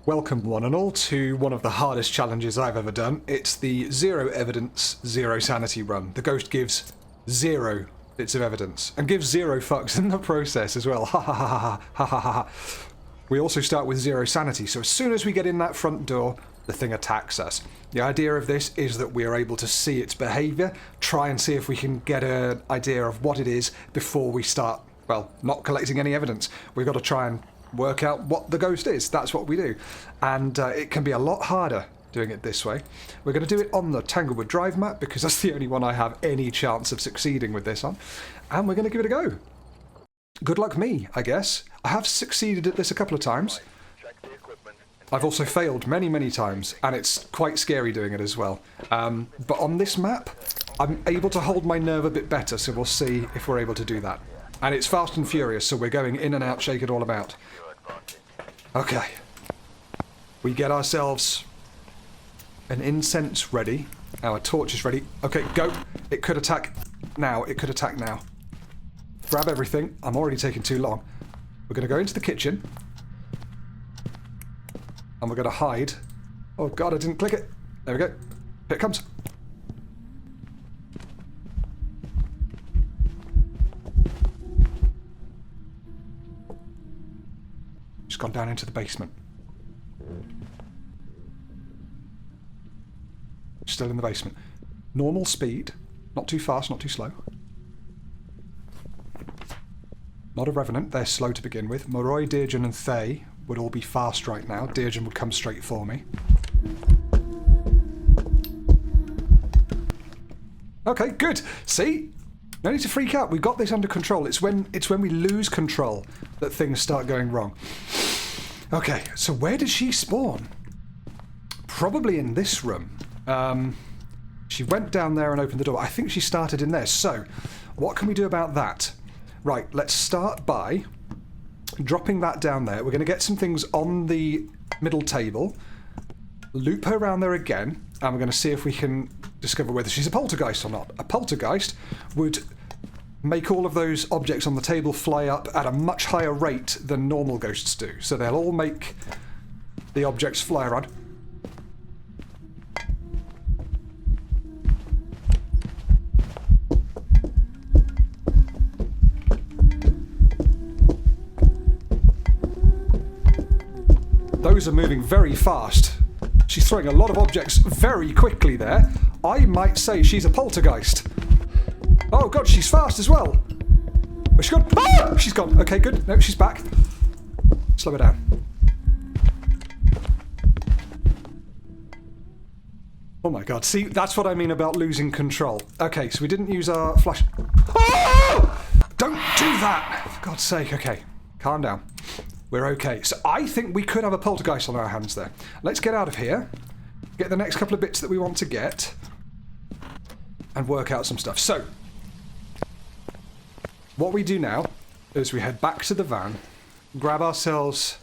Welcome one and all to one of the hardest challenges I've ever done. It's the zero evidence, zero sanity run. The ghost gives 0 bits of evidence and gives 0 fucks in the process as well. Ha ha ha ha ha ha ha ha. We also start with 0 sanity, so as soon as we get in that front door, the thing attacks us. The idea of this is that we are able to see its behaviour, try and see if we can get an idea of what it is before we start, well, not collecting any evidence. We've got to try and work out what the ghost is. That's what we do. And it can be a lot harder doing it this way. We're going to do it on the Tanglewood Drive map because that's the only one I have any chance of succeeding with this on. And we're going to give it a go. Good luck me, I guess. I have succeeded at this a couple of times. I've also failed many, many times, and it's quite scary doing it as well. But on this map, I'm able to hold my nerve a bit better, so we'll see if we're able to do that. And it's fast and furious, so we're going in and out, shake it all about. Okay. We get ourselves an incense ready. Our torch is ready. Okay, go. It could attack now. It could attack now. Grab everything. I'm already taking too long. We're going to go into the kitchen. And we're going to hide. Oh god, I didn't click it. There we go. Here it comes. Just gone down into the basement. Still in the basement. Normal speed. Not too fast, not too slow. Not a Revenant. They're slow to begin with. Moroi, Dearjan and Thay would all be fast right now. Dearjan would come straight for me. Okay, good. See? No need to freak out. We've got this under control. It's when we lose control that things start going wrong. Okay, so where did she spawn? Probably in this room. She went down there and opened the door. I think she started in there. So, what can we do about that? Right, let's start by dropping that down there. We're going to get some things on the middle table, loop her around there again, and we're going to see if we can discover whether she's a poltergeist or not. A poltergeist would make all of those objects on the table fly up at a much higher rate than normal ghosts do. So they'll all make the objects fly around. Those are moving very fast. She's throwing a lot of objects very quickly there. I might say she's a poltergeist. Oh god, she's fast as well. Where's she gone? Ah! She's gone. Okay, good. No, she's back. Slow her down. Oh my god, see, that's what I mean about losing control. Okay, so we didn't use our flash. Oh! Don't do that! For God's sake, okay. Calm down. We're okay. So I think we could have a poltergeist on our hands there. Let's get out of here. Get the next couple of bits that we want to get. And work out some stuff. So, what we do now is we head back to the van, grab ourselves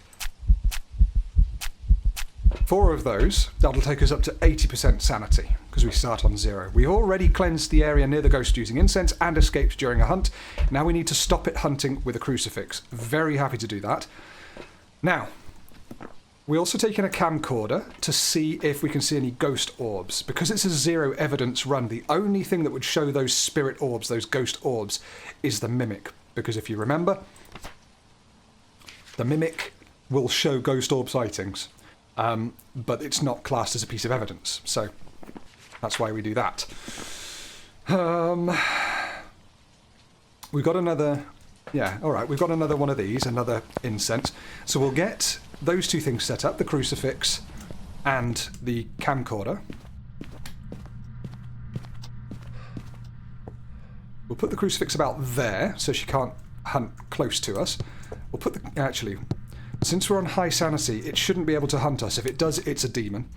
4 of those. That'll take us up to 80% sanity, because we start on 0. We already cleansed the area near the ghost using incense and escaped during a hunt. Now we need to stop it hunting with a crucifix. Very happy to do that. Now, we also take in a camcorder to see if we can see any ghost orbs. Because it's a 0 evidence run, the only thing that would show those spirit orbs, those ghost orbs, is the mimic. Because if you remember, the mimic will show ghost orb sightings. But it's not classed as a piece of evidence. So, that's why we do that. We've got another... Yeah, alright, we've got another one of these, another incense. So we'll get those 2 things set up, the crucifix and the camcorder. We'll put the crucifix about there, so she can't hunt close to us. We'll put the... Actually, since we're on high sanity, it shouldn't be able to hunt us. If it does, it's a demon.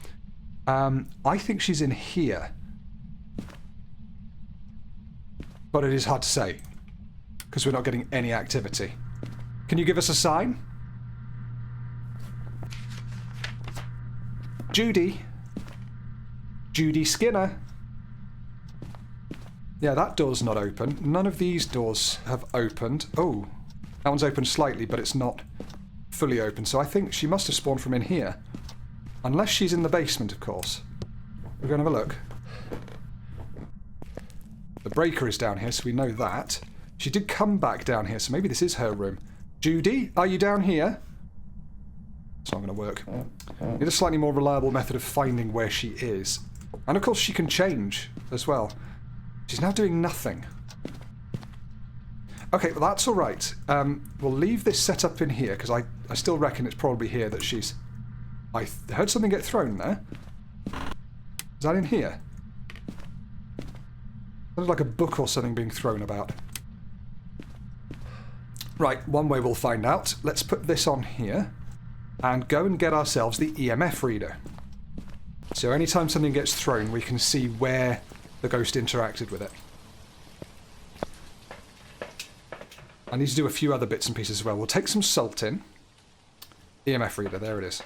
I think she's in here. But it is hard to say, because we're not getting any activity. Can you give us a sign? Judy. Judy Skinner. Yeah, that door's not open. None of these doors have opened. Oh, that one's open slightly, but it's not fully open, so I think she must have spawned from in here. Unless she's in the basement, of course. We're going to have a look. The breaker is down here, so we know that. She did come back down here, so maybe this is her room. Judy, are you down here? It's not going to work. Need a slightly more reliable method of finding where she is. And of course she can change as well. She's now doing nothing. Okay, well that's alright. We'll leave this set up in here, because I still reckon it's probably here that she's... I heard something get thrown there. Is that in here? Sounds like a book or something being thrown about. Right, one way we'll find out. Let's put this on here and go and get ourselves the EMF reader. So anytime something gets thrown, we can see where the ghost interacted with it. I need to do a few other bits and pieces as well. We'll take some salt in. EMF reader, there it is.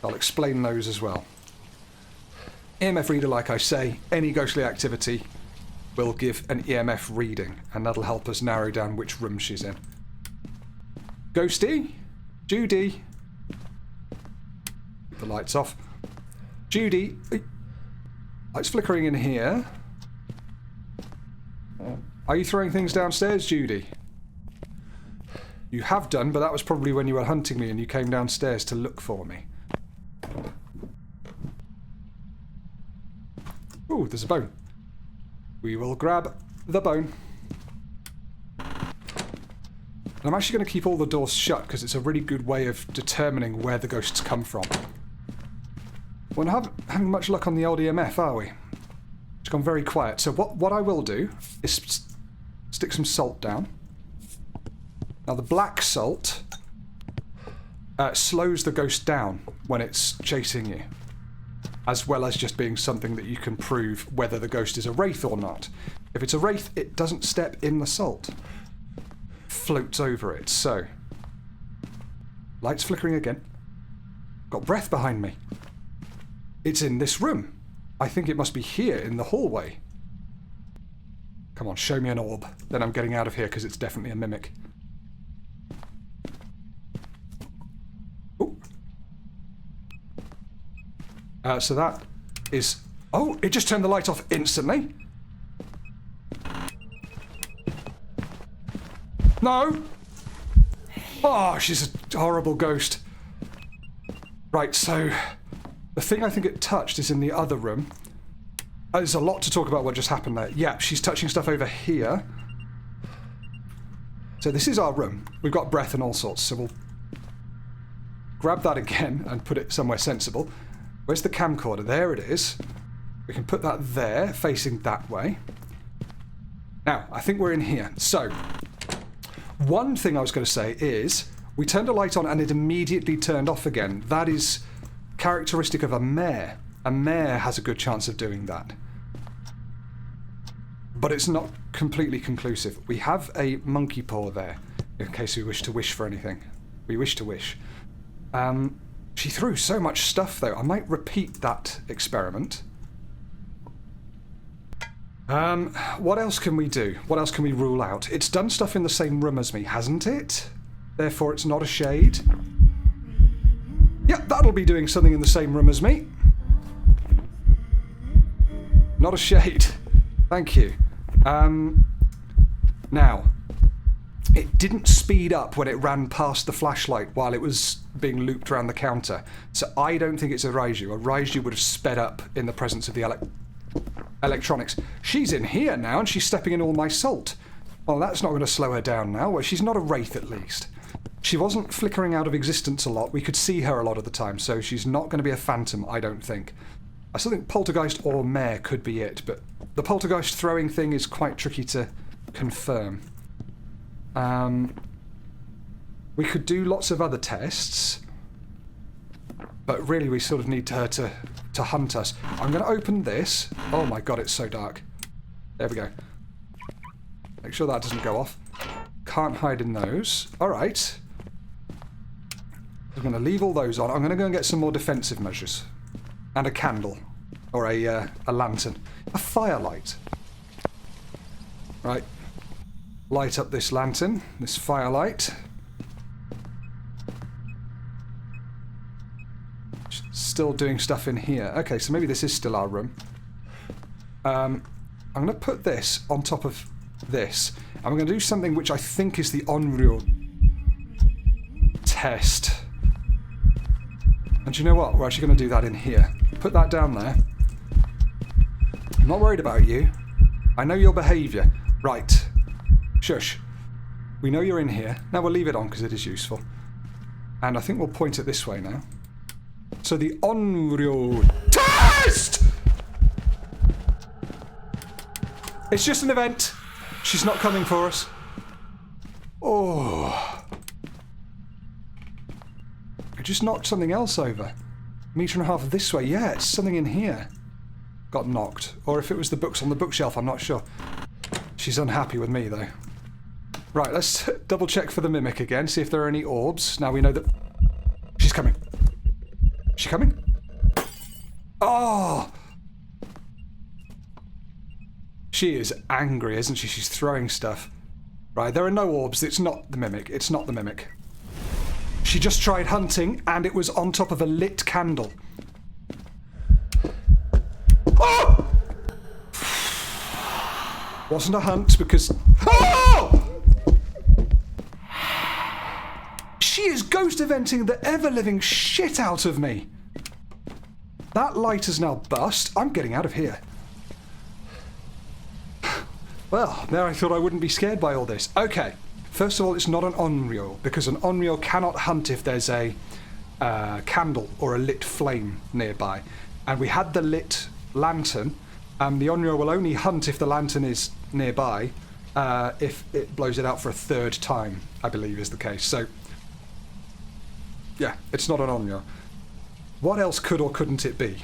So I'll explain those as well. EMF reader, like I say, any ghostly activity will give an EMF reading, and that'll help us narrow down which room she's in. Ghosty? Judy? Keep the lights off. Judy? Lights flickering in here. Are you throwing things downstairs, Judy? You have done, but that was probably when you were hunting me and you came downstairs to look for me. Ooh, there's a bone. We will grab the bone. And I'm actually going to keep all the doors shut because it's a really good way of determining where the ghosts come from. We're not having much luck on the old EMF, are we? It's gone very quiet. So what I will do is stick some salt down. Now the black salt slows the ghost down when it's chasing you, as well as just being something that you can prove whether the ghost is a wraith or not. If it's a wraith, it doesn't step in the salt. Floats over it, so... Lights flickering again. Got breath behind me. It's in this room. I think it must be here, in the hallway. Come on, show me an orb. Then I'm getting out of here, because it's definitely a mimic. Ooh. So that is... Oh, it just turned the light off instantly. No! Oh, she's a horrible ghost. Right, so... The thing I think it touched is in the other room. There's a lot to talk about what just happened there. Yeah, she's touching stuff over here. So this is our room. We've got breath and all sorts, so we'll... grab that again and put it somewhere sensible. Where's the camcorder? There it is. We can put that there, facing that way. Now, I think we're in here. So... One thing I was going to say is, we turned a light on and it immediately turned off again. That is characteristic of a mare. A mare has a good chance of doing that. But it's not completely conclusive. We have a monkey paw there, in case we wish to wish for anything. We wish to wish. She threw so much stuff, though. I might repeat that experiment. What else can we do? What else can we rule out? It's done stuff in the same room as me, hasn't it? Therefore, it's not a shade. Yep, that'll be doing something in the same room as me. Not a shade. Thank you. Now, it didn't speed up when it ran past the flashlight while it was being looped around the counter. So I don't think it's a Raiju. A Raiju would have sped up in the presence of the electronics. She's in here now and she's stepping in all my salt. Well, that's not going to slow her down now. Well, she's not a wraith at least. She wasn't flickering out of existence a lot. We could see her a lot of the time, so she's not going to be a phantom, I don't think. I still think poltergeist or mare could be it, but the poltergeist throwing thing is quite tricky to confirm. We could do lots of other tests, but really we sort of need her to hunt us. I'm going to open this. Oh my god, it's so dark. There we go. Make sure that doesn't go off. Can't hide in those. Alright. I'm going to leave all those on. I'm going to go and get some more defensive measures. And a candle. Or a lantern. A firelight. Right. Light up this lantern. This firelight. Still doing stuff in here. Okay, so maybe this is still our room. I'm going to put this on top of this. And we're going to do something which I think is the unreal test. And you know what? We're actually going to do that in here. Put that down there. I'm not worried about you. I know your behaviour. Right. Shush. We know you're in here. Now we'll leave it on because it is useful. And I think we'll point it this way now. So the unreal test! It's just an event. She's not coming for us. Oh. I just knocked something else over. Metre and a half this way. Yeah, it's something in here. Got knocked. Or if it was the books on the bookshelf, I'm not sure. She's unhappy with me, though. Right, let's double check for the mimic again, see if there are any orbs. Now we know that... She's coming. Is she coming? Oh! She is angry, isn't she? She's throwing stuff. Right, there are no orbs. It's not the mimic. It's not the mimic. She just tried hunting, and it was on top of a lit candle. Oh! Wasn't a hunt because... Oh! She is ghost eventing the ever-living shit out of me. That light is now bust. I'm getting out of here. Well, there I thought I wouldn't be scared by all this. Okay. First of all, it's not an Onryo, because an Onryo cannot hunt if there's a candle or a lit flame nearby. And we had the lit lantern, and the Onryo will only hunt if the lantern is nearby, if it blows it out for a third time, I believe is the case. So, yeah, it's not an Onryo. What else could or couldn't it be?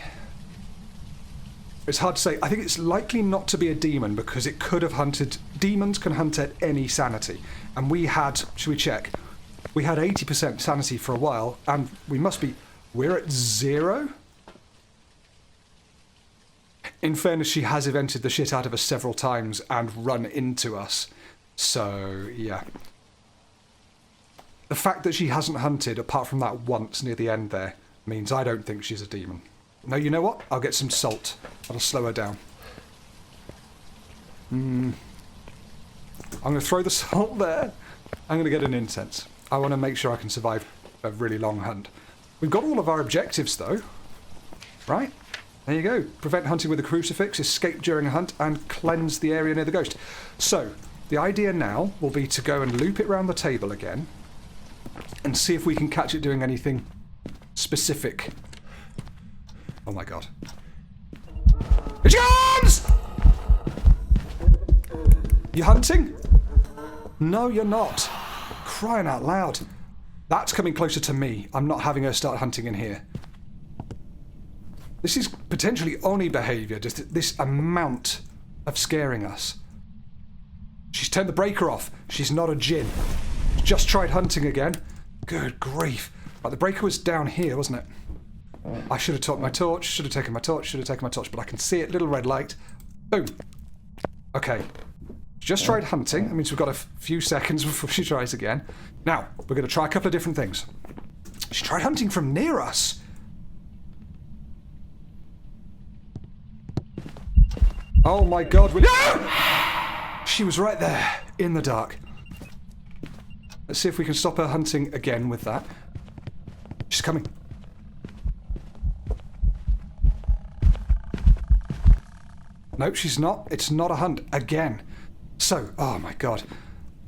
It's hard to say. I think it's likely not to be a demon because it could have hunted... Demons can hunt at any sanity. And we had... Should we check? We had 80% sanity for a while, and we must be... We're at 0? In fairness, she has evented the shit out of us several times and run into us. So, yeah. The fact that she hasn't hunted, apart from that once near the end there, means I don't think she's a demon. No, you know what? I'll get some salt. That'll slow her down. I'm going to throw the salt there. I'm going to get an incense. I want to make sure I can survive a really long hunt. We've got all of our objectives, though. Right? There you go. Prevent hunting with a crucifix, escape during a hunt, and cleanse the area near the ghost. So, the idea now will be to go and loop it round the table again and see if we can catch it doing anything specific. Oh my god. Here she comes! You hunting? No, you're not. Crying out loud. That's coming closer to me. I'm not having her start hunting in here. This is potentially Oni behaviour, just this amount of scaring us. She's turned the breaker off. She's not a djinn. Just tried hunting again. Good grief. Right, the breaker was down here, wasn't it? I should have took my torch, should have taken my torch, but I can see it. Little red light. Boom. Okay. Just tried hunting. That means we've got a few seconds before she tries again. Now, we're going to try a couple of different things. She tried hunting from near us. Oh my god. She was right there, in the dark. Let's see if we can stop her hunting again with that. She's coming. Nope, she's not. It's not a hunt. Again. So, oh my god.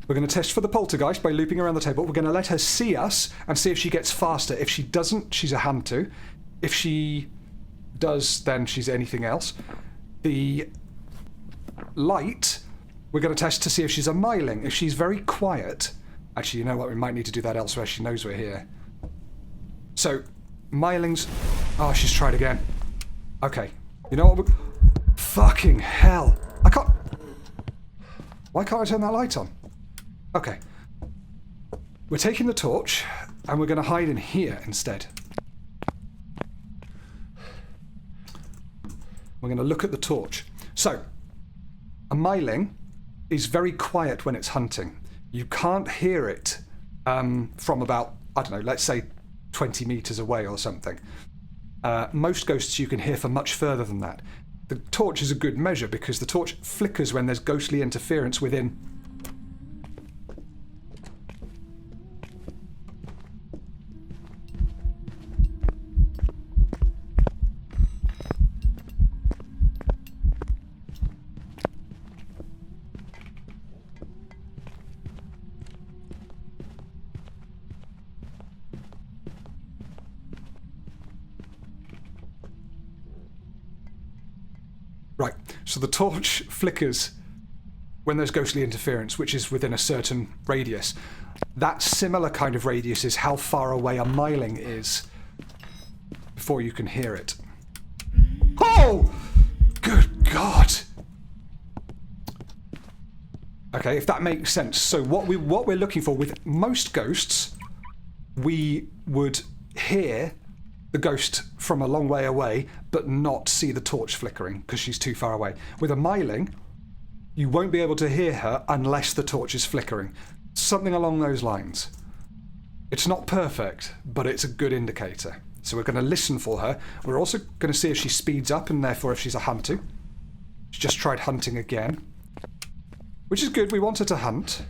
We're going to test for the poltergeist by looping around the table. We're going to let her see us and see if she gets faster. If she doesn't, she's a Hantu. If she does, then she's anything else. The light, we're going to test to see if she's a Myling. If she's very quiet... Actually, you know what? We might need to do that elsewhere. She knows we're here. So, Mylings... Oh, she's tried again. Okay. You know what? Fucking hell. I can't... Why can't I turn that light on? Okay. We're taking the torch, and we're going to hide in here instead. We're going to look at the torch. So, a Myling is very quiet when it's hunting. You can't hear it from about, I don't know, let's say 20 meters away or something. Most ghosts you can hear for much further than that. The torch is a good measure because the torch flickers when there's ghostly interference within. Right, so the torch flickers when there's ghostly interference, which is within a certain radius. That similar kind of radius is how far away a miling is before you can hear it. Oh! Good God! Okay, if that makes sense. So what we're looking for with most ghosts, we would hear the ghost from a long way away, but not see the torch flickering because she's too far away. With a miling, you won't be able to hear her unless the torch is flickering. Something along those lines. It's not perfect, but it's a good indicator. So we're going to listen for her. We're also going to see if she speeds up and therefore if she's a hunter. She just tried hunting again, which is good. We want her to hunt.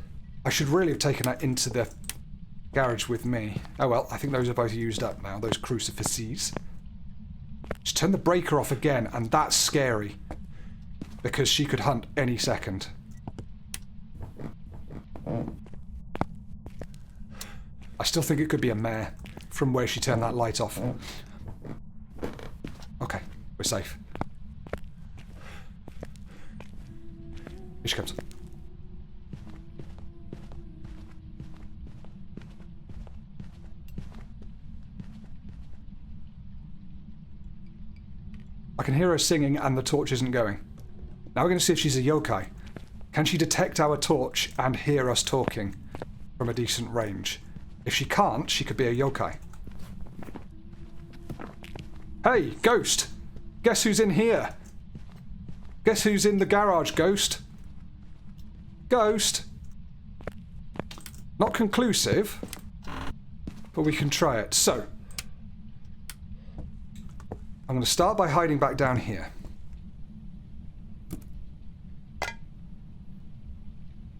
I should really have taken her into the garage with me. Oh well, I think those are both used up now, those crucifixes. Just turn the breaker off again, and that's scary. Because she could hunt any second. I still think it could be a mare from where she turned that light off. Okay, we're safe. Here she comes. I can hear her singing and the torch isn't going. Now we're going to see if she's a yokai. Can she detect our torch and hear us talking from a decent range? If she can't, she could be a yokai. Hey, ghost! Guess who's in here? Guess who's in the garage, ghost? Ghost! Not conclusive, but we can try it. So, I'm going to start by hiding back down here.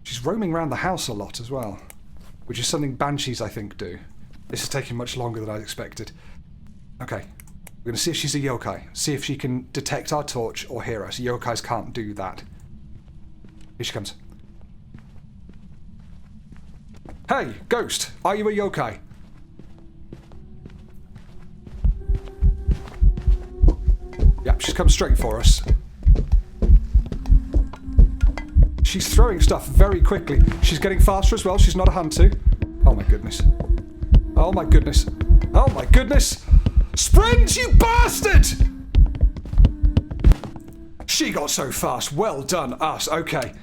She's roaming around the house a lot as well, which is something banshees, I think, do. This is taking much longer than I expected. Okay, we're going to see if she's a yokai. See if she can detect our torch or hear us. Yokais can't do that. Here she comes. Hey, ghost! Are you a yokai? Yep, she's come straight for us. She's throwing stuff very quickly. She's getting faster as well. She's not a hunter. Oh my goodness. Oh my goodness. Oh my goodness! Sprint, you bastard! She got so fast. Well done, us. Okay.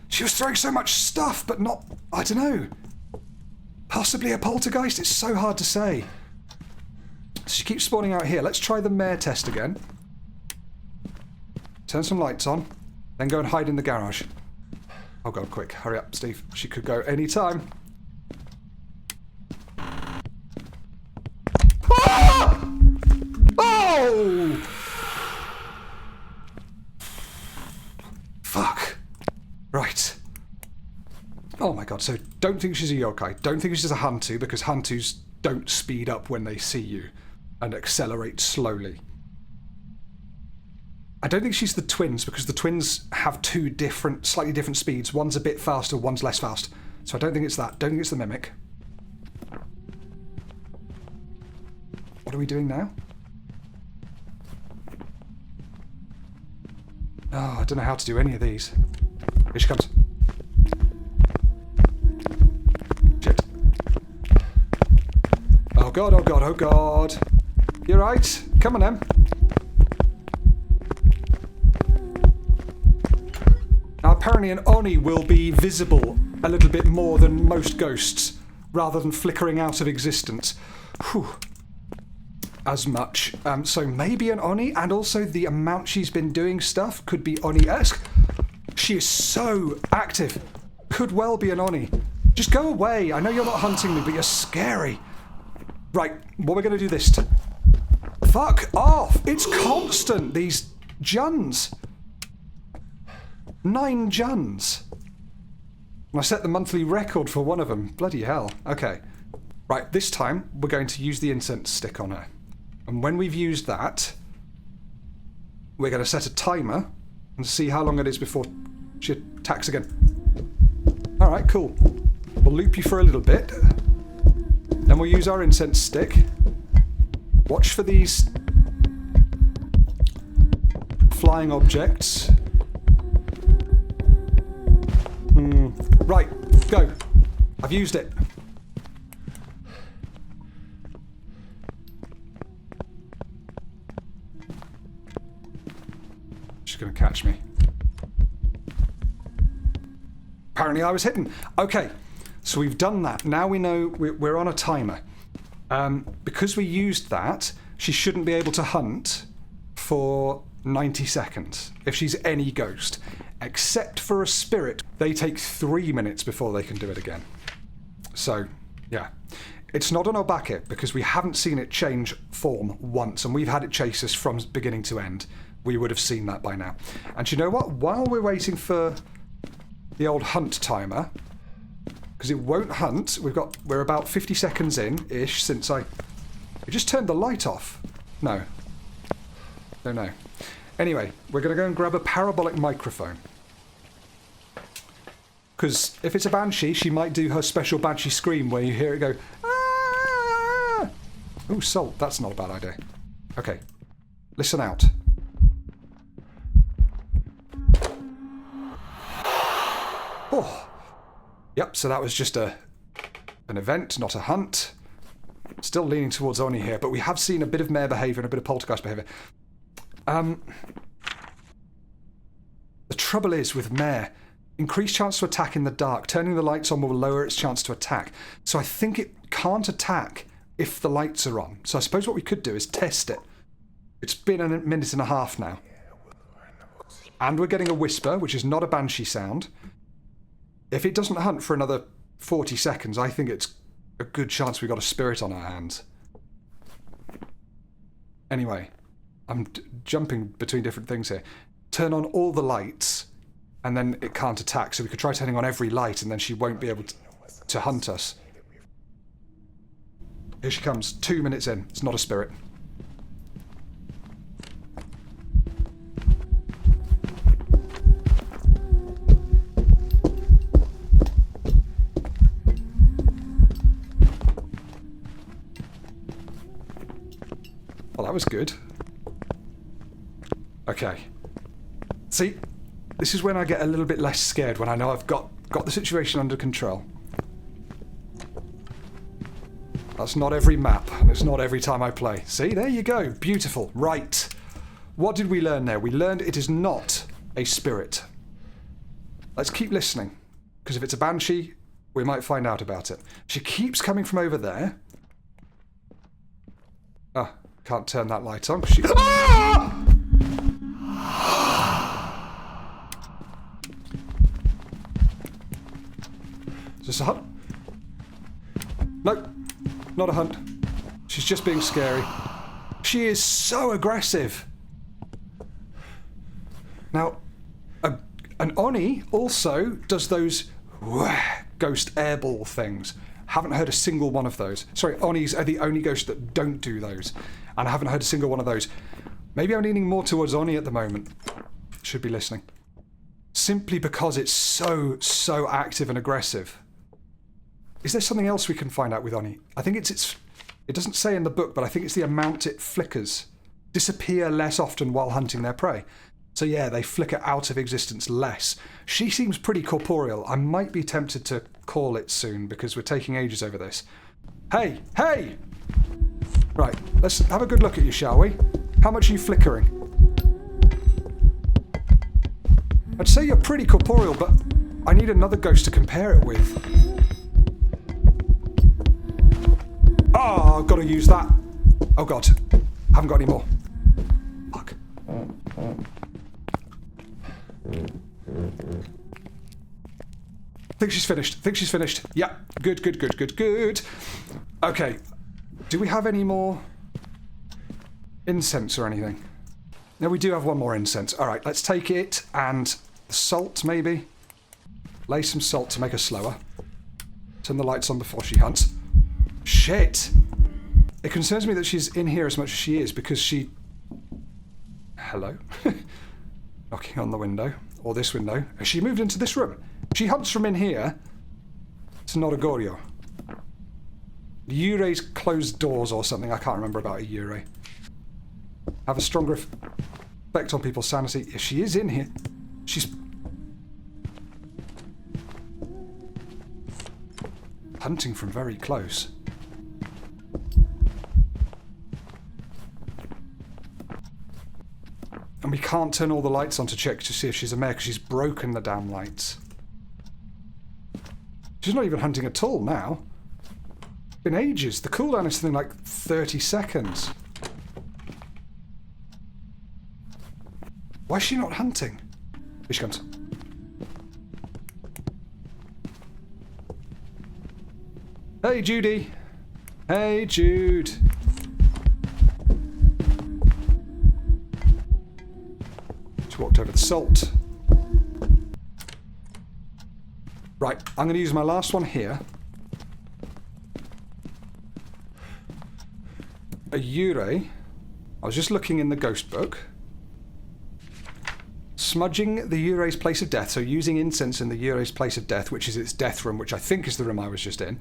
She was throwing so much stuff, but not... I don't know. Possibly a poltergeist? It's so hard to say. She keeps spawning out here. Let's try the mare test again. Turn some lights on, then go and hide in the garage. Oh god, quick, hurry up, Steve. She could go any time. Ah! Oh! Fuck. Right. Oh my god, so don't think she's a yokai. Don't think she's a hantu, because hantus don't speed up when they see you and accelerate slowly. I don't think she's the twins, because the twins have two different, slightly different speeds. One's a bit faster, one's less fast. So I don't think it's that. Don't think it's the mimic. What are we doing now? Oh, I don't know how to do any of these. Here she comes. Shit. Oh god, oh god, oh god. You're right. Come on, Em. Now, apparently an Oni will be visible a little bit more than most ghosts, rather than flickering out of existence. Whew. As much. So maybe an Oni, and also the amount she's been doing stuff could be Oni-esque. She is so active. Could well be an Oni. Just go away. I know you're not hunting me, but you're scary. Right, what we're going to do this time. Fuck off! It's constant, these Juns. 9 Juns. And I set the monthly record for one of them. Bloody hell. Okay. Right, this time we're going to use the incense stick on her. And when we've used that, we're going to set a timer and see how long it is before she attacks again. Alright, cool. We'll loop you for a little bit. Then we'll use our incense stick. Watch for these flying objects. Right, go. I've used it. She's gonna catch me. Apparently I was hidden. Okay, so we've done that. Now we know we're on a timer. Because we used that, she shouldn't be able to hunt for 90 seconds if she's any ghost. Except for a spirit, they take 3 minutes before they can do it again. So, yeah. It's not an Obake because we haven't seen it change form once, and we've had it chase us from beginning to end. We would have seen that by now. And you know what? While we're waiting for the old hunt timer, because it won't hunt, we're about 50 seconds in-ish since I just turned the light off. No. No. Anyway, we're going to go and grab a parabolic microphone. Because if it's a banshee, she might do her special banshee scream where you hear it go, ah! Ooh, salt. That's not a bad idea. Okay. Listen out. Oh. Yep, so that was just an event, not a hunt. Still leaning towards Oni here, but we have seen a bit of mare behaviour and a bit of poltergeist behaviour. The trouble is with mare, increased chance to attack in the dark. Turning the lights on will lower its chance to attack. So I think it can't attack if the lights are on. So I suppose what we could do is test it. It's been a minute and a half now. And we're getting a whisper, which is not a banshee sound. If it doesn't hunt for another 40 seconds, I think it's a good chance we've got a spirit on our hands. Anyway, I'm jumping between different things here. Turn on all the lights, and then it can't attack. So we could try turning on every light, and then she won't be able to hunt us. Here she comes, 2 minutes in. It's not a spirit. Well, that was good. Okay. See, this is when I get a little bit less scared, when I know I've got the situation under control. That's not every map, and it's not every time I play. See, there you go. Beautiful. Right. What did we learn there? We learned it is not a spirit. Let's keep listening, because if it's a banshee, we might find out about it. She keeps coming from over there. Ah, can't turn that light on. She... Ah! Is this a hunt? Nope, not a hunt. She's just being scary. She is so aggressive. Now, an Oni also does those ghost airball things. Haven't heard a single one of those. Sorry, Onis are the only ghosts that don't do those. And I haven't heard a single one of those. Maybe I'm leaning more towards Oni at the moment. Should be listening. Simply because it's so active and aggressive. Is there something else we can find out with Oni? I think it doesn't say in the book, but I think it's the amount it flickers. Disappear less often while hunting their prey. So yeah, they flicker out of existence less. She seems pretty corporeal. I might be tempted to call it soon because we're taking ages over this. Hey! Hey! Right, let's have a good look at you, shall we? How much are you flickering? I'd say you're pretty corporeal, but I need another ghost to compare it with. Oh, I've got to use that. Oh god, haven't got any more. Fuck. Think she's finished. Yeah, good. Okay, do we have any more incense or anything. No, we do have one more incense. Alright, let's take it and salt, maybe. Lay some salt to make her slower. Turn the lights on before she hunts. Shit! It concerns me that she's in here as much as she is because she... Hello? Knocking on the window. Or this window. Has she moved into this room? She hunts from in here to Noragorio. Yurei's closed doors or something. I can't remember about a Yurei. Have a stronger effect on people's sanity. If she is in here, she's... hunting from very close. And we can't turn all the lights on to check to see if she's a mare because she's broken the damn lights. She's not even hunting at all now. Been ages. The cooldown is something like 30 seconds. Why is she not hunting? Here she comes. Hey, Judy. Hey, Jude. She walked over the salt. Right, I'm going to use my last one here. A Yurei. I was just looking in the ghost book. Smudging the Yurei's place of death, so using incense in the Yurei's place of death, which is its death room, which I think is the room I was just in,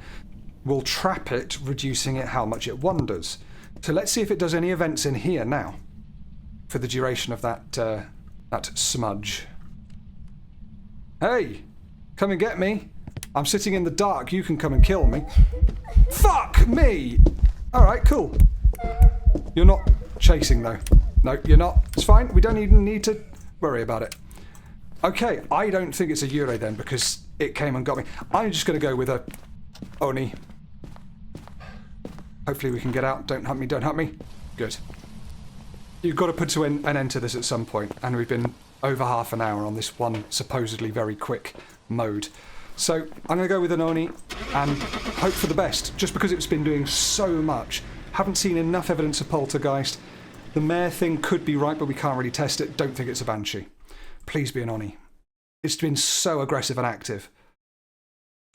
will trap it, reducing it how much it wanders. So let's see if it does any events in here now, for the duration of that smudge. Hey! Come and get me! I'm sitting in the dark, you can come and kill me. Fuck me! Alright, cool. You're not chasing though. No, you're not. It's fine, we don't even need to worry about it. Okay, I don't think it's a Yurei then, because it came and got me. I'm just going to go with a Oni. Hopefully we can get out. Don't hunt me, don't hunt me. Good. You've got to put an end to this at some point, and we've been over half an hour on this one supposedly very quick mode. So I'm going to go with an Oni and hope for the best, just because it's been doing so much. Haven't seen enough evidence of poltergeist. The mare thing could be right, but we can't really test it. Don't think it's a banshee. Please be an Oni. It's been so aggressive and active.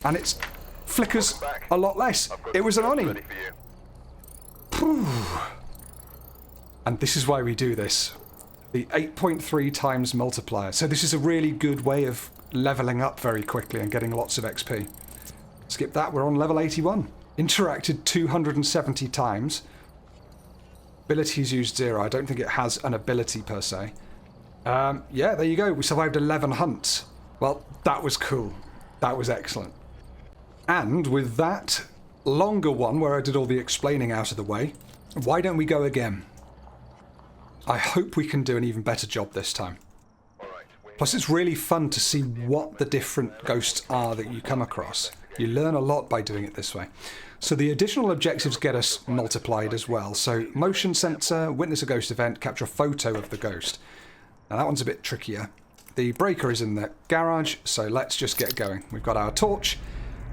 And it flickers a lot less. It was an Oni. And this is why we do this. The 8.3 times multiplier. So this is a really good way of leveling up very quickly and getting lots of XP. Skip that, we're on level 81. Interacted 270 times. Abilities used 0. I don't think it has an ability per se. Yeah, there you go. We survived 11 hunts. Well, that was cool. That was excellent. And with that longer one where I did all the explaining out of the way, why don't we go again? I hope we can do an even better job this time. Plus, it's really fun to see what the different ghosts are that you come across. You learn a lot by doing it this way. So the additional objectives get us multiplied as well. So motion sensor, witness a ghost event, capture a photo of the ghost. Now that one's a bit trickier. The breaker is in the garage, so let's just get going. We've got our torch,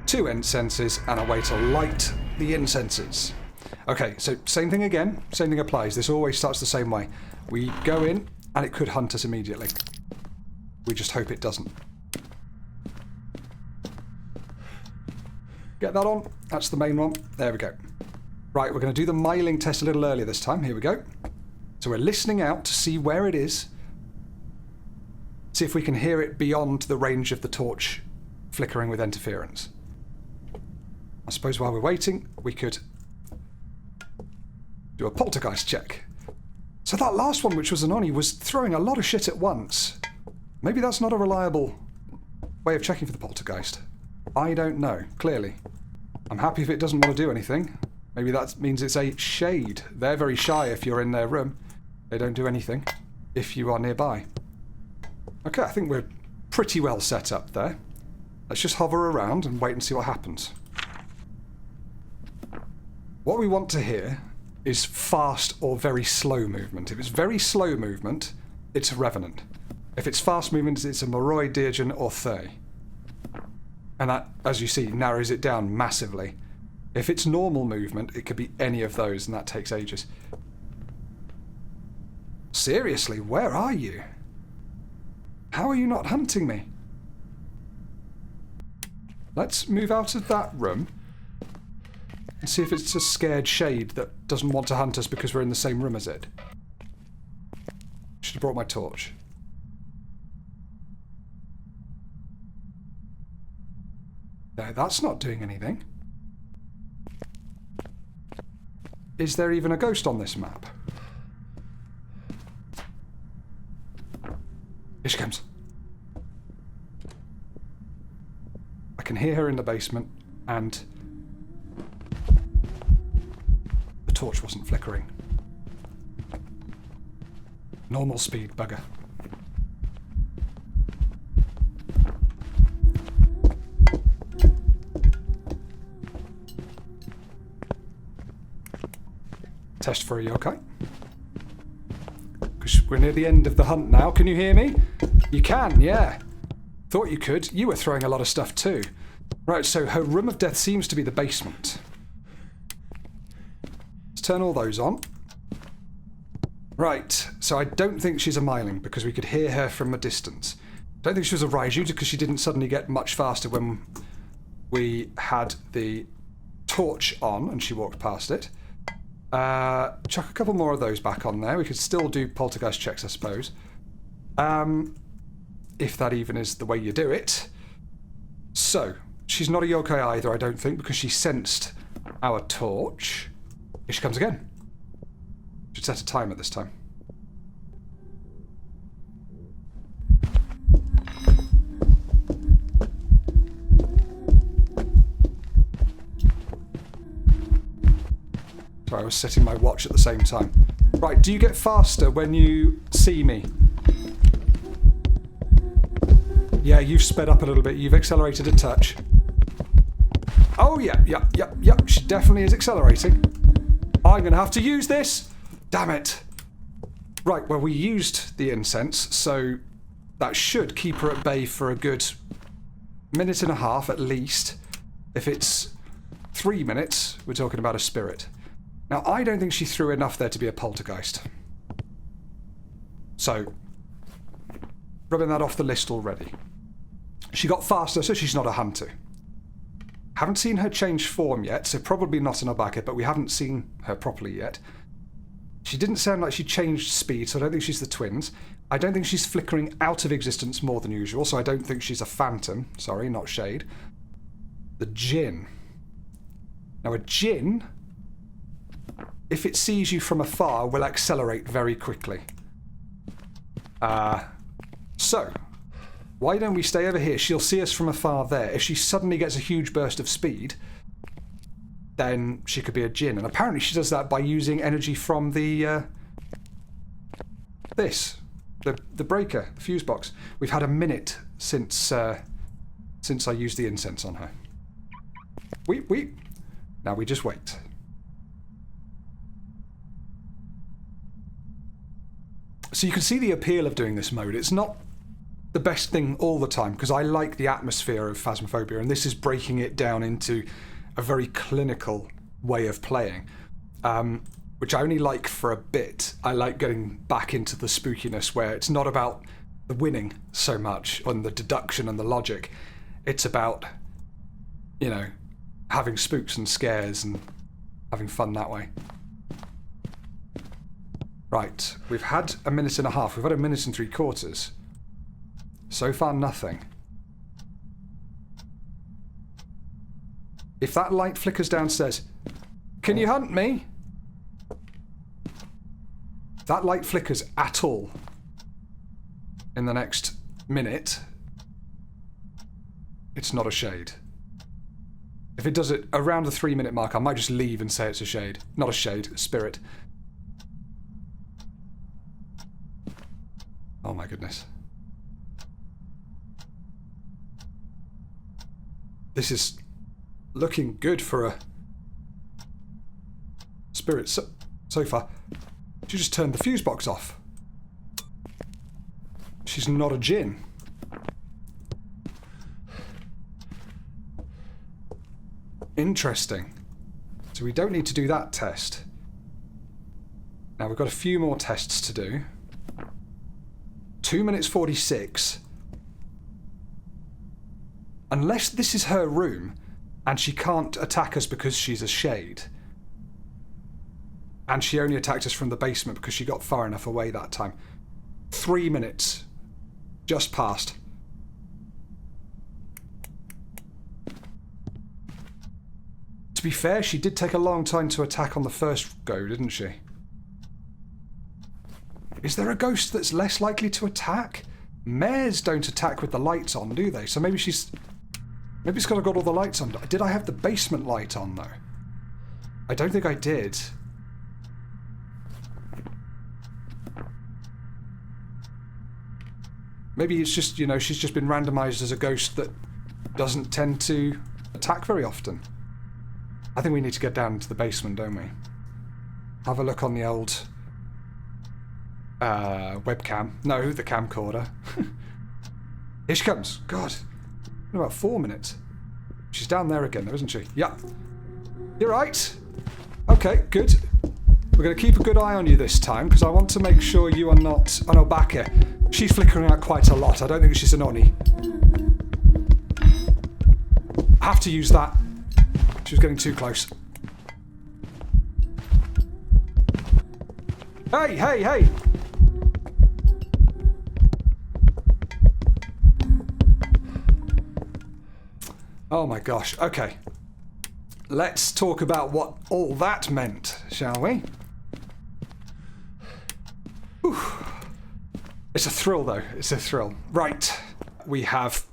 2 incenses, and a way to light the incenses. Okay, so same thing again, same thing applies. This always starts the same way. We go in, and it could hunt us immediately. We just hope it doesn't. Get that on. That's the main one. There we go. Right, we're going to do the miling test a little earlier this time. Here we go. So we're listening out to see where it is. See if we can hear it beyond the range of the torch flickering with interference. I suppose while we're waiting, we could do a poltergeist check. So that last one, which was an Oni, was throwing a lot of shit at once. Maybe that's not a reliable way of checking for the poltergeist. I don't know, clearly. I'm happy if it doesn't want to do anything. Maybe that means it's a shade. They're very shy if you're in their room. They don't do anything if you are nearby. Okay, I think we're pretty well set up there. Let's just hover around and wait and see what happens. What we want to hear is fast or very slow movement. If it's very slow movement, it's a revenant. If it's fast movement, it's a Moroi, Deergen, or Thay. And that, as you see, narrows it down massively. If it's normal movement, it could be any of those, and that takes ages. Seriously, where are you? How are you not hunting me? Let's move out of that room and see if it's a scared shade that doesn't want to hunt us because we're in the same room as it. Should have brought my torch. No, that's not doing anything. Is there even a ghost on this map? Here she comes. I can hear her in the basement, and the torch wasn't flickering. Normal speed, bugger. Test for a yokai. Because we're near the end of the hunt now. Can you hear me? You can, yeah. Thought you could. You were throwing a lot of stuff too. Right, so her room of death seems to be the basement. Let's turn all those on. Right, so I don't think she's a myling because we could hear her from a distance. Don't think she was a Raiju because she didn't suddenly get much faster when we had the torch on and she walked past it. Chuck a couple more of those back on there. We could still do poltergeist checks, I suppose. If that even is the way you do it. So, she's not a yokai either, I don't think, because she sensed our torch. Here she comes again. Should set a timer this time. Sorry, I was setting my watch at the same time. Right, do you get faster when you see me? Yeah, you've sped up a little bit. You've accelerated a touch. Oh, yeah. She definitely is accelerating. I'm going to have to use this. Damn it. Right, well, we used the incense, so that should keep her at bay for a good minute and a half at least. If it's 3 minutes, we're talking about a spirit. Now, I don't think she threw enough there to be a poltergeist. So, rubbing that off the list already. She got faster, so she's not a hunter. Haven't seen her change form yet, so probably not in our bucket, but we haven't seen her properly yet. She didn't sound like she changed speed, so I don't think she's the twins. I don't think she's flickering out of existence more than usual, so I don't think she's a phantom. Sorry, not shade. The djinn. Now, a djinn, if it sees you from afar, will accelerate very quickly. So, why don't we stay over here? She'll see us from afar there. If she suddenly gets a huge burst of speed, then she could be a djinn. And apparently she does that by using energy from the, the breaker, the fuse box. We've had a minute since I used the incense on her. Now we just wait. So you can see the appeal of doing this mode. It's not the best thing all the time, because I like the atmosphere of Phasmophobia, and this is breaking it down into a very clinical way of playing, which I only like for a bit. I like getting back into the spookiness where it's not about the winning so much on the deduction and the logic. It's about, you know, having spooks and scares and having fun that way. Right, we've had a minute and a half. We've had a minute and 3/4. So far, nothing. If that light flickers downstairs, can you hunt me? If that light flickers at all in the next minute, it's not a shade. If it does it around the 3-minute mark, I might just leave and say it's a shade. Not a shade, a spirit. Oh my goodness. This is looking good for a spirit so far. She just turned the fuse box off. She's not a djinn. Interesting. So we don't need to do that test. Now we've got a few more tests to do. 2 minutes 46. Unless this is her room, and she can't attack us because she's a shade. And she only attacked us from the basement because she got far enough away that time. 3 minutes. Just passed. To be fair, she did take a long time to attack on the first go, didn't she? Is there a ghost that's less likely to attack? Mares don't attack with the lights on, do they? So maybe she's... Maybe it's because I've got all the lights on. Did I have the basement light on, though? I don't think I did. Maybe it's just, you know, she's just been randomized as a ghost that doesn't tend to attack very often. I think we need to get down to the basement, don't we? Have a look on the old webcam. No, the camcorder. Here she comes. God. In about 4 minutes. She's down there again, though, isn't she? Yeah. You're right. Okay, good. We're going to keep a good eye on you this time, because I want to make sure you are not an Obake. She's flickering out quite a lot. I don't think she's an Oni. I have to use that. She was getting too close. Hey, hey, hey! Oh my gosh, okay. Let's talk about what all that meant, shall we? Whew. It's a thrill, though. It's a thrill. Right. We have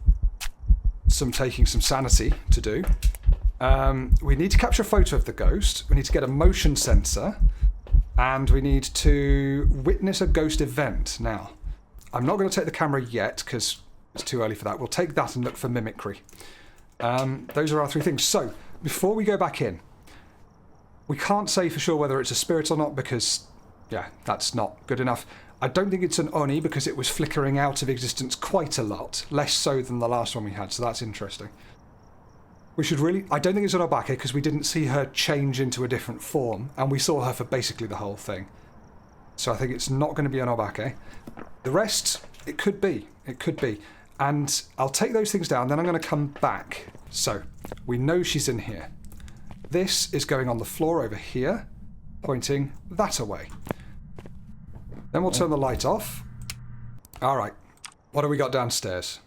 taking some sanity to do. We need to capture a photo of the ghost. We need to get a motion sensor. And we need to witness a ghost event. Now, I'm not going to take the camera yet, because it's too early for that. We'll take that and look for mimicry. Those are our 3 things. So, before we go back in, we can't say for sure whether it's a spirit or not, because, yeah, that's not good enough. I don't think it's an Oni, because it was flickering out of existence quite a lot. Less so than the last one we had, so that's interesting. We should really... I don't think it's an Obake, because we didn't see her change into a different form, and we saw her for basically the whole thing. So I think it's not going to be an Obake. The rest, it could be. It could be. And I'll take those things down, then I'm going to come back. So, we know she's in here. This is going on the floor over here, pointing that away. Then we'll turn the light off. Alright, what have we got downstairs?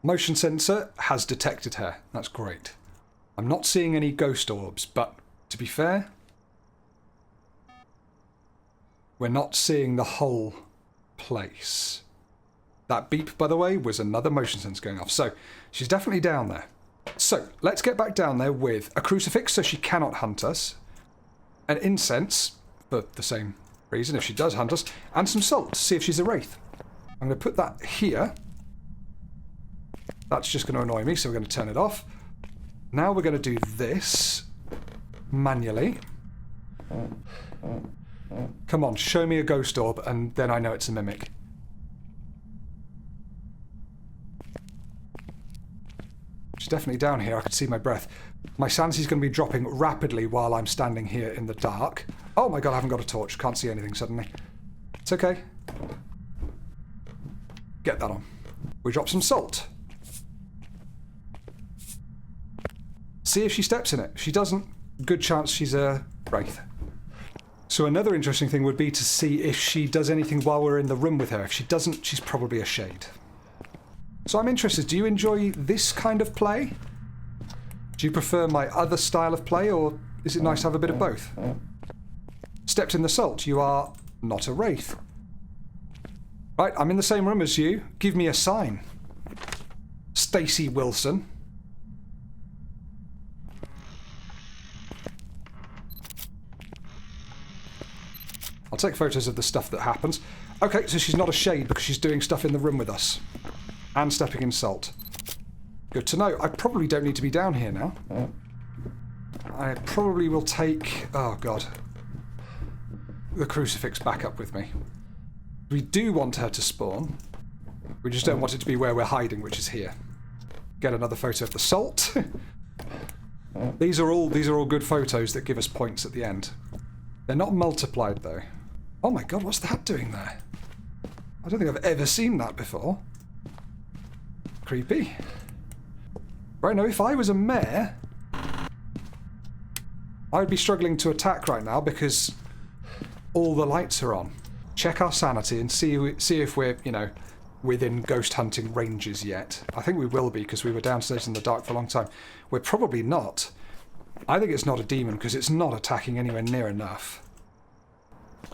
Motion sensor has detected her. That's great. I'm not seeing any ghost orbs, but to be fair, we're not seeing the whole place. That beep, by the way, was another motion sensor going off. So, she's definitely down there. So, let's get back down there with a crucifix so she cannot hunt us, an incense, for the same reason if she does hunt us, and some salt to see if she's a wraith. I'm going to put that here. That's just going to annoy me, so we're going to turn it off. Now we're going to do this manually. Come on, show me a ghost orb, and then I know it's a mimic. She's definitely down here. I can see my breath. My sanity's going to be dropping rapidly while I'm standing here in the dark. Oh my god, I haven't got a torch. Can't see anything suddenly. It's okay. Get that on. We drop some salt. See if she steps in it. If she doesn't, good chance she's a wraith. So another interesting thing would be to see if she does anything while we're in the room with her. If she doesn't, she's probably a shade. So I'm interested, do you enjoy this kind of play? Do you prefer my other style of play, or is it nice to have a bit of both? Stepped in the salt, you are not a wraith. Right, I'm in the same room as you. Give me a sign. Stacey Wilson. I'll take photos of the stuff that happens. Okay, so she's not a shade because she's doing stuff in the room with us. And stepping in salt. Good to know. I probably don't need to be down here now. I probably will take... oh, God. The crucifix back up with me. We do want her to spawn. We just don't want it to be where we're hiding, which is here. Get another photo of the salt. These are all good photos that give us points at the end. They're not multiplied, though. Oh my god, what's that doing there? I don't think I've ever seen that before. Creepy. Right, now if I was a mare, I would be struggling to attack right now because all the lights are on. Check our sanity and see if we're, you know, within ghost hunting ranges yet. I think we will be because we were downstairs in the dark for a long time. We're probably not. I think it's not a demon because it's not attacking anywhere near enough.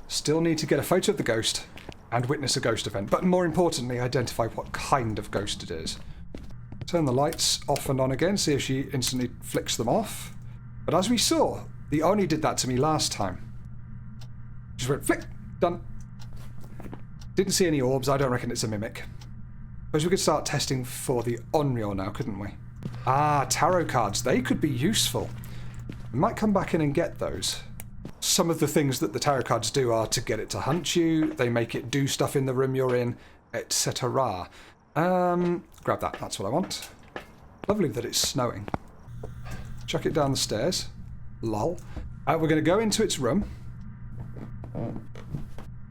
Still need to get a photo of the ghost and witness a ghost event, but more importantly, identify what kind of ghost it is. Turn the lights off and on again, see if she instantly flicks them off. But as we saw, the Oni did that to me last time. Just went flick, done. Didn't see any orbs, I don't reckon it's a mimic. Suppose we could start testing for the Onryo now, couldn't we? Ah, tarot cards, they could be useful. We might come back in and get those. Some of the things that the tarot cards do are to get it to hunt you, they make it do stuff in the room you're in, etc. Grab that, that's what I want. Lovely that it's snowing. Chuck it down the stairs. Lol. We're going to go into its room.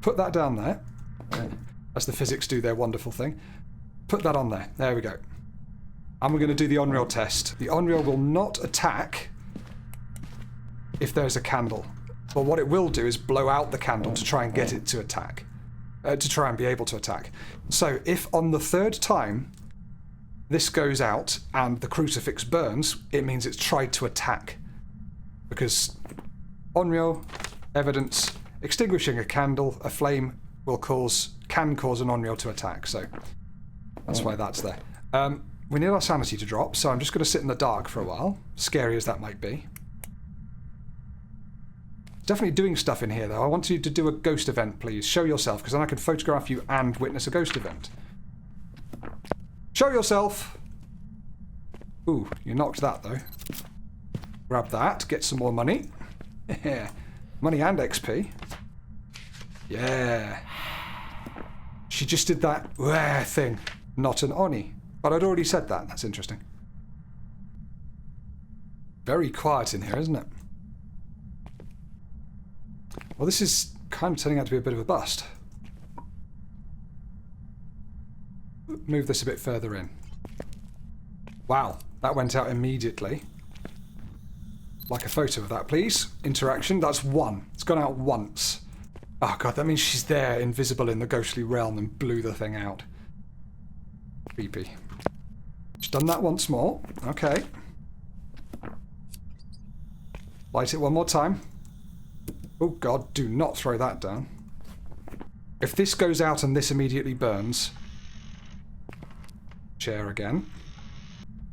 Put that down there. As the physics do their wonderful thing. Put that on there. There we go. And we're going to do the Onryo test. The Onryo will not attack if there's a candle. But what it will do is blow out the candle to try and get it to attack. To try and be able to attack. So if on the third time this goes out and the crucifix burns, it means it's tried to attack. Because Onryo, evidence, extinguishing a candle, a flame can cause an Onryo to attack. So that's why that's there. We need our sanity to drop, so I'm just going to sit in the dark for a while. Scary as that might be. Definitely doing stuff in here, though. I want you to do a ghost event, please. Show yourself, because then I can photograph you and witness a ghost event. Show yourself! Ooh, you knocked that, though. Grab that, get some more money. Yeah. Money and XP. Yeah. She just did that thing. Not an Oni. But I'd already said that. That's interesting. Very quiet in here, isn't it? Well, this is kind of turning out to be a bit of a bust. Move this a bit further in. Wow, that went out immediately. Like a photo of that, please. Interaction, that's one. It's gone out once. Oh god, that means she's there, invisible in the ghostly realm, and blew the thing out. Creepy. She's done that once more. Okay. Light it one more time. Oh god, do not throw that down. If this goes out and this immediately burns... Chair again.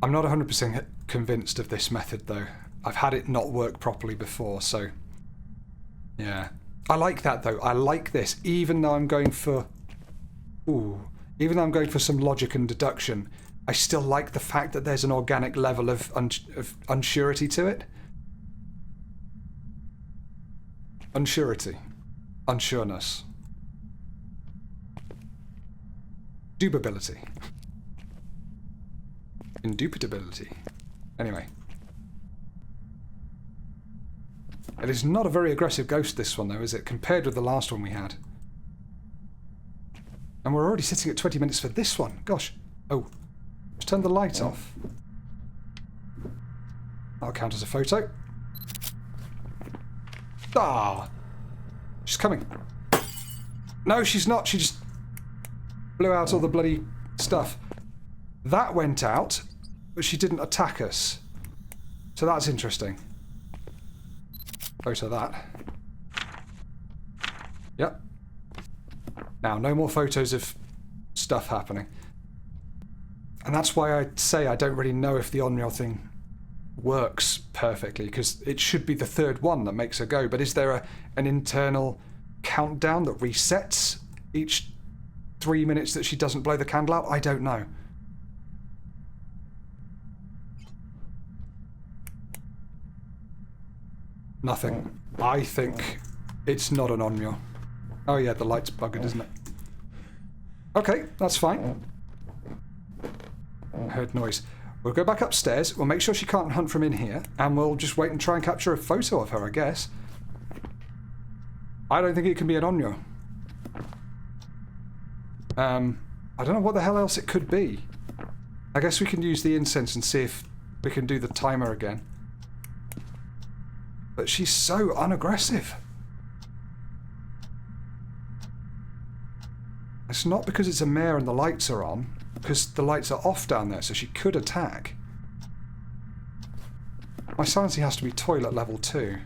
I'm not 100% convinced of this method, though. I've had it not work properly before, so... Yeah. I like that, though. I like this, even though I'm going for... Ooh. Even though I'm going for some logic and deduction, I still like the fact that there's an organic level of unsurety to it. Unsurety. Unsureness. Dubability. Indubitability. Anyway. It is not a very aggressive ghost, this one, though, is it? Compared with the last one we had. And we're already sitting at 20 minutes for this one. Gosh. Oh. Just turn the light off. That'll count as a photo. Ah! She's coming. No, she's not. She just blew out all the bloody stuff. That went out, but she didn't attack us. So that's interesting. Photo that. Yep. Now, no more photos of stuff happening. And that's why I say I don't really know if the Onryo thing works perfectly, because it should be the third one that makes her go. But is there an internal countdown that resets each 3 minutes that she doesn't blow the candle out? I don't know. Nothing. I think it's not an Onryo. Oh yeah, the light's buggered, isn't it? Okay, that's fine. I heard noise. We'll go back upstairs, we'll make sure she can't hunt from in here, and we'll just wait and try and capture a photo of her, I guess. I don't think it can be an Onryo. I don't know what the hell else it could be. I guess we can use the incense and see if we can do the timer again. But she's so unaggressive. It's not because it's a mare and the lights are on, because the lights are off down there, so she could attack. My sanity has to be toilet level 2.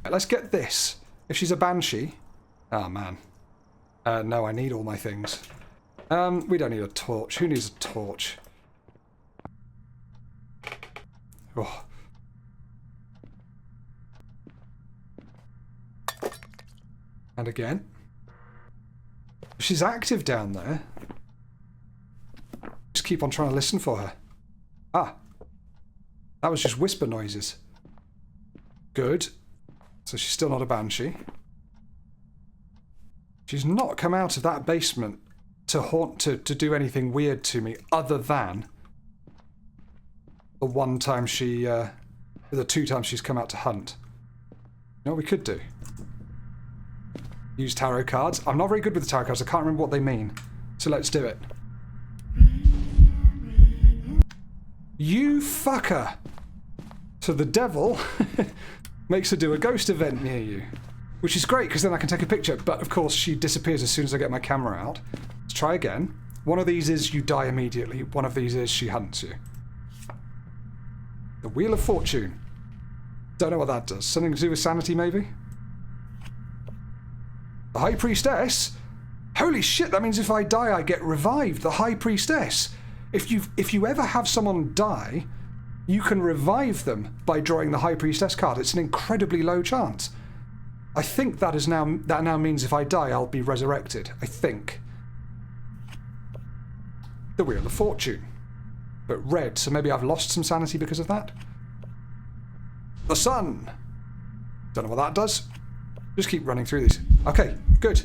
Right, let's get this. If she's a banshee... Oh, man. No, I need all my things. We don't need a torch. Who needs a torch? Oh. And again. She's active down there. Just keep on trying to listen for her. Ah. That was just whisper noises. Good. So she's still not a banshee. She's not come out of that basement to do anything weird to me other than the one time she, the 2 times she's come out to hunt. You know what we could do? Use tarot cards. I'm not very good with the tarot cards. I can't remember what they mean. So let's do it. You fucker! So the devil makes her do a ghost event near you. Which is great, because then I can take a picture. But of course, she disappears as soon as I get my camera out. Let's try again. One of these is you die immediately. One of these is she hunts you. The Wheel of Fortune. Don't know what that does. Something to do with sanity, maybe? The High Priestess? Holy shit, that means if I die, I get revived. The High Priestess. If you ever have someone die, you can revive them by drawing the High Priestess card. It's an incredibly low chance. I think that now means if I die, I'll be resurrected. I think. The Wheel of Fortune. But red, so maybe I've lost some sanity because of that? The Sun. Don't know what that does. Just keep running through these. Okay, good.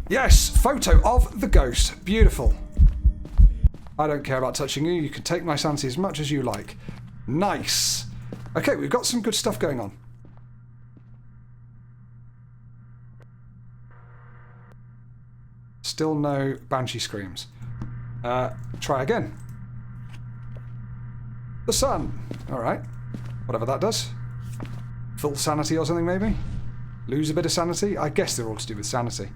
Yes, photo of the ghost. Beautiful. I don't care about touching you. You can take my sanity as much as you like. Nice. Okay, we've got some good stuff going on. Still no banshee screams. Try again. The Sun. Alright. Whatever that does. Full sanity or something, maybe? Lose a bit of sanity? I guess they're all to do with sanity.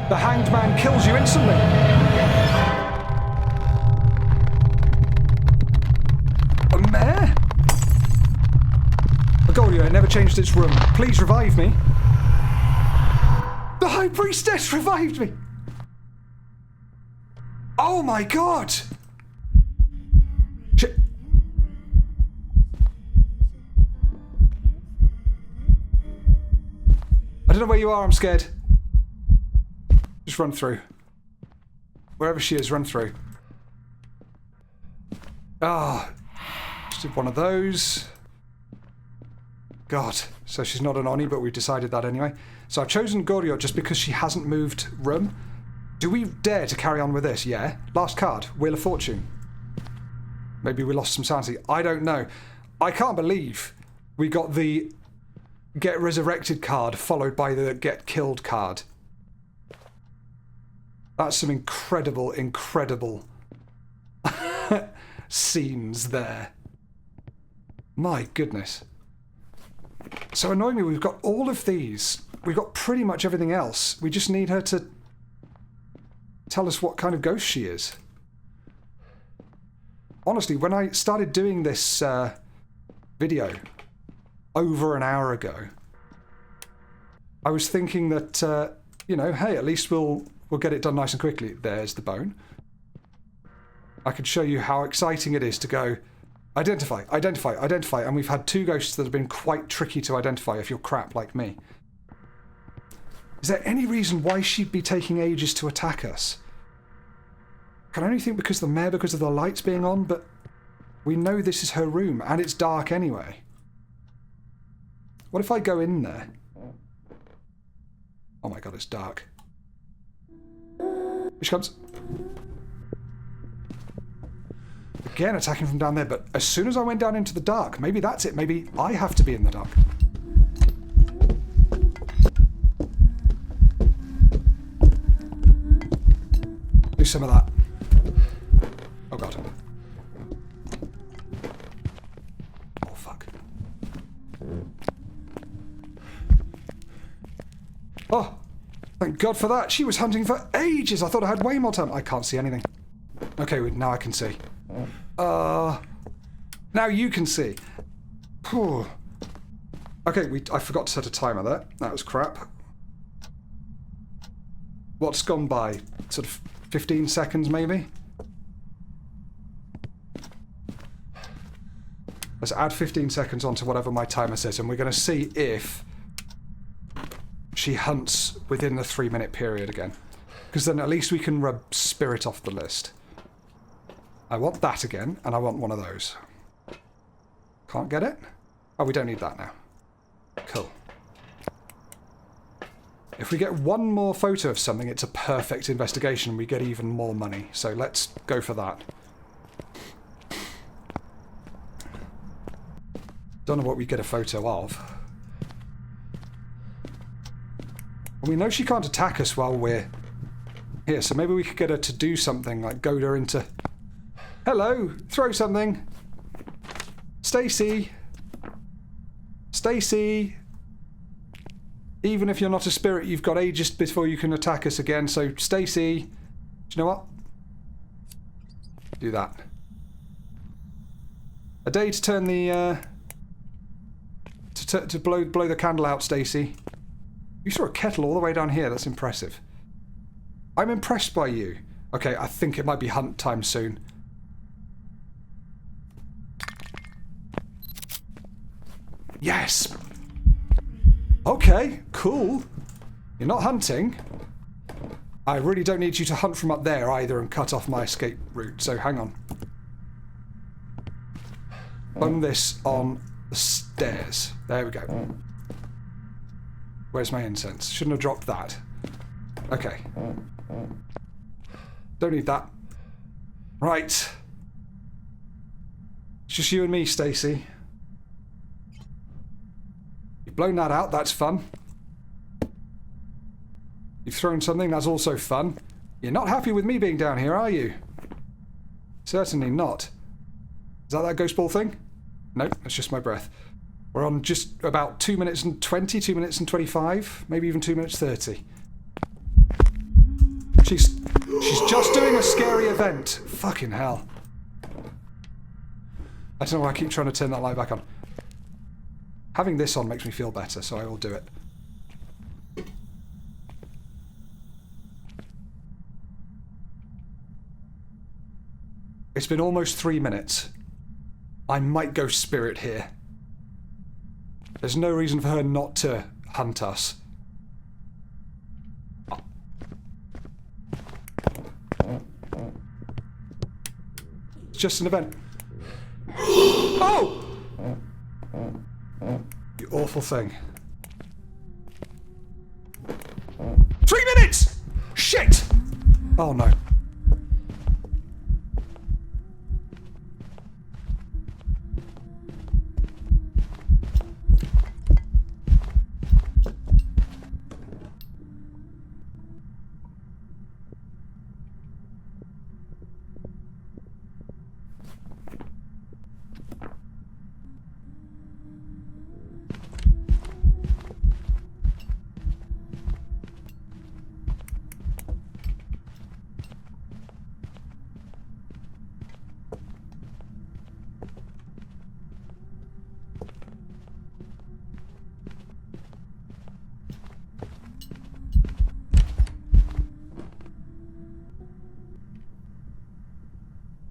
The Hanged Man kills you instantly! A mare? Agolia, it never changed its room. Please revive me. The High Priestess revived me! Oh my god! Shit. I don't know where you are, I'm scared. Just run through. Wherever she is, run through. Ah. Just did one of those. God. So she's not an Oni, but we've decided that anyway. So I've chosen Goryo just because she hasn't moved room. Do we dare to carry on with this? Yeah. Last card. Wheel of Fortune. Maybe we lost some sanity. I don't know. I can't believe we got the Get Resurrected card followed by the Get Killed card. That's some incredible, incredible scenes there. My goodness. So annoyingly, we've got all of these. We've got pretty much everything else. We just need her to tell us what kind of ghost she is. Honestly, when I started doing this video over an hour ago, I was thinking that, you know, hey, at least we'll get it done nice and quickly. There's the bone. I could show you how exciting it is to go, identify, identify, identify, and we've had 2 ghosts that have been quite tricky to identify if you're crap like me. Is there any reason why she'd be taking ages to attack us? I can only think because of the mare, because of the lights being on, but we know this is her room, and it's dark anyway. What if I go in there? Oh my god, it's dark. Here she comes. Again, attacking from down there, but as soon as I went down into the dark, maybe that's it. Maybe I have to be in the dark. Do some of that. Oh god. Oh fuck. Oh! Thank God for that. She was hunting for ages. I thought I had way more time. I can't see anything. Okay, now I can see. Now you can see. Whew. Okay, I forgot to set a timer there. That was crap. What's gone by? Sort of 15 seconds, maybe? Let's add 15 seconds onto whatever my timer says, and we're going to see if she hunts within the 3-minute period again. Because then at least we can rub spirit off the list. I want that again, and I want one of those. Can't get it? Oh, we don't need that now. Cool. If we get one more photo of something, it's a perfect investigation, and we get even more money. So let's go for that. Don't know what we get a photo of. We know she can't attack us while we're here, so maybe we could get her to do something, like goad her into... Hello! Throw something! Stacy! Stacy! Even if you're not a spirit, you've got ages before you can attack us again, so Stacy... Do you know what? Do that. A day to turn the... to blow the candle out, Stacy. You saw a kettle all the way down here. That's impressive. I'm impressed by you. Okay, I think it might be hunt time soon. Yes! Okay, cool. You're not hunting. I really don't need you to hunt from up there either and cut off my escape route, so hang on. Bung this on the stairs. There we go. Where's my incense? Shouldn't have dropped that. Okay. Don't need that. Right. It's just you and me, Stacy. You've blown that out, that's fun. You've thrown something, that's also fun. You're not happy with me being down here, are you? Certainly not. Is that ghost ball thing? No, that's just my breath. We're on just about 2 minutes and 20, 2 minutes and 25, maybe even 2 minutes 30. She's just doing a scary event. Fucking hell. I don't know why I keep trying to turn that light back on. Having this on makes me feel better, so I will do it. It's been almost 3 minutes. I might go spirit here. There's no reason for her not to hunt us. It's just an event. Oh! You awful thing. 3 minutes! Shit! Oh no.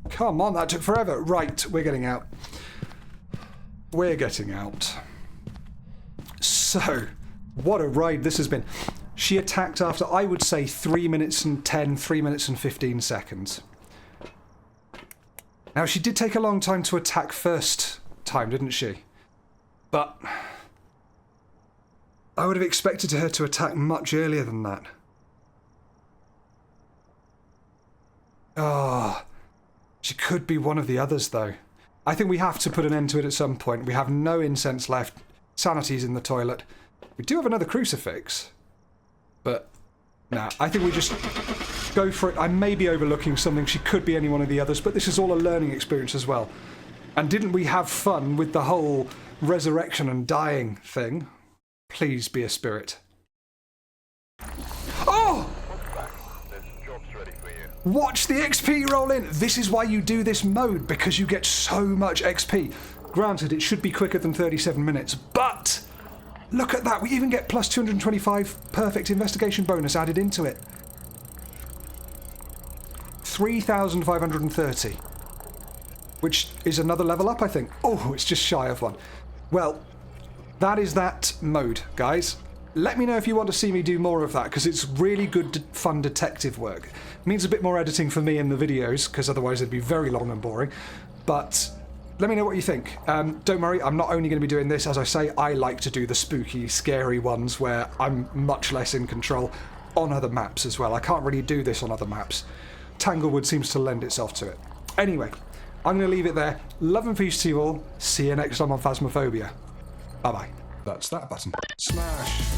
Come on, that took forever. Right, we're getting out. We're getting out. So, what a ride this has been. She attacked after, I would say, 3 minutes and 10, 3 minutes and 15 seconds. Now, she did take a long time to attack first time, didn't she? But I would have expected her to attack much earlier than that. Ah. She could be one of the others, though. I think we have to put an end to it at some point. We have no incense left. Sanity's in the toilet. We do have another crucifix. But, nah, I think we just... Go for it. I may be overlooking something. She could be any one of the others, but this is all a learning experience as well. And didn't we have fun with the whole resurrection and dying thing? Please be a spirit. Oh! Watch the XP roll in. This is why you do this mode, because you get so much XP. Granted, it should be quicker than 37 minutes, but look at that. We even get plus 225 perfect investigation bonus added into it. 3,530. Which is another level up, I think. Oh, it's just shy of one. Well, that is that mode, guys. Let me know if you want to see me do more of that, because it's really good, fun detective work. It means a bit more editing for me in the videos, because otherwise it'd be very long and boring. But let me know what you think. Don't worry, I'm not only going to be doing this. As I say, I like to do the spooky, scary ones where I'm much less in control on other maps as well. I can't really do this on other maps. Tanglewood seems to lend itself to it. Anyway, I'm going to leave it there. Love and peace to you all. See you next time on Phasmophobia. Bye-bye. That's that button. Smash.